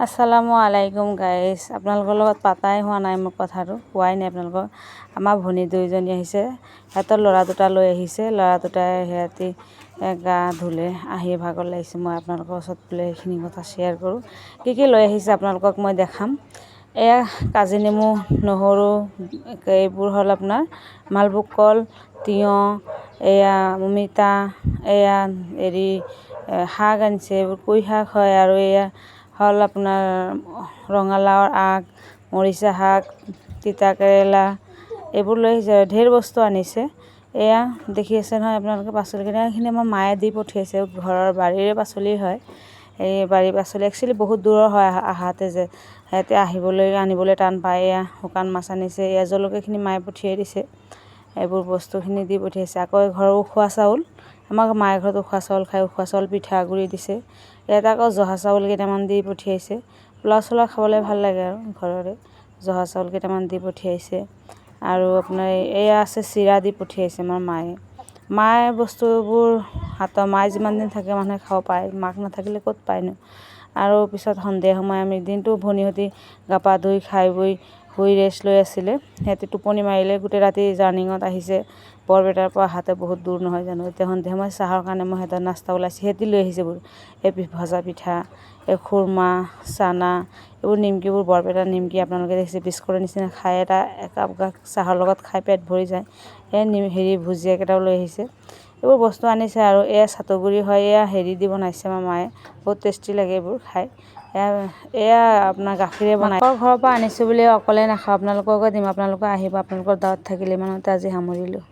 আসসালামু আলাইকুম গাইজ, আপোনালোকৰ লগত পাতাই হোৱা নাই মোক কথাটো, কোৱাই নাই আপোনালোকক। আমাৰ ভনী দুইজনী আহিছে, সিহঁতৰ ল'ৰা দুটা লৈ আহিছে। ল'ৰা দুটাই সিহঁতি গা ধুলে, আহি ভাগৰ লাগিছে। মই আপোনালোকৰ ওচৰত বোলে এইখিনি কথা শ্বেয়াৰ কৰোঁ। কি লৈ আহিছে আপোনালোকক মই দেখাম। এয়া কাজি নেমু, নহৰু, এইবোৰ হ'ল আপোনাৰ মালভোগ কল, তিয়ঁহ, এয়া অমিতা, এয়া শাক আনিছে, এইবোৰ কুই শাক হয়। আৰু এয়া হ'ল আপোনাৰ ৰঙালাওৰ আগ, মৰিচা শাক, তিতা কেৰেলা, এইবোৰ লৈ আহিছে। ঢেৰ বস্তু আনিছে। এয়া দেখি আছে নহয় আপোনালোকে পাচলিখিনি। এইখিনি আমাৰ মায়ে দি পঠিয়াইছে, ঘৰৰ বাৰীৰে পাচলি হয়। এই বাৰীৰ পাচলি একচুৱেলি বহুত দূৰৰ হয় আহাতে, যে সিহঁতে আনিবলৈ টান পায়। এয়া শুকান মাছ আনিছে, এয়া জলকীয়াখিনি মায়ে পঠিয়াই দিছে। এইবোৰ বস্তুখিনি দি পঠিয়াইছে। আকৌ ঘৰৰ উখোৱা চাউল, আমাক মায়ে ঘৰত উখোৱা চাউল খায়, উখোৱা চাউল পিঠাগুড়ি দিছে। ইয়াত আকৌ জহা চাউল কেইটামান দি পঠিয়াইছে। পোলাও চোলাও খাবলৈ ভাল লাগে আৰু ঘৰৰে জহা চাউল কেইটামান দি পঠিয়াইছে। আৰু আপোনাৰ এয়া আছে চিৰা দি পঠিয়াইছে আমাৰ মায়ে বস্তুবোৰ মায়ে যিমান দিন থাকে মানুহে খাব পায়, মাক নাথাকিলে ক'ত পায়নো। আৰু পিছত সন্ধিয়া সময় আমি দিনটো ভনীহঁতে গা পা ধুই খাই বৈ শুই ৰেষ্ট লৈ আছিলে। সিহঁতে টোপনি মাৰিলে, গোটেই ৰাতি জাৰ্ণিঙত আহিছে। বৰপেটাৰ পৰা আহাতে বহুত দূৰ নহয় জানো। এতিয়া সন্ধিয়া সময় চাহৰ কাৰণে মই সিহঁতৰ নাস্তা ওলাইছে, সিহঁতি লৈ আহিছে বোৰ এই ভজা পিঠা, এই খুৰমা, চানা, এইবোৰ নিমকিবোৰ বৰপেটাৰ নিমকি আপোনালোকে দেখিছে, বিস্কুটৰ নিচিনা খাই, একাপ চাহৰ লগত খাই পেট ভৰি যায়। এই ভুজিয়া কেইটাও লৈ আহিছে। এইবোৰ বস্তু আনিছে। আৰু এয়া চাটুগুৰি হয়, এয়া দি বনাইছে আমাৰ মায়ে, বহুত টেষ্টি লাগে এইবোৰ খাই। এয়া আপোনাৰ গাখীৰে বনাই। মাকৰ ঘৰৰ পৰা আনিছোঁ বুলি অকলে নাখাওঁ, আপোনালোককো দিম। আপোনালোকে আহিব, আপোনালোকৰ দাৱত থাকিলে। ইমানতে আজি সামৰিলোঁ।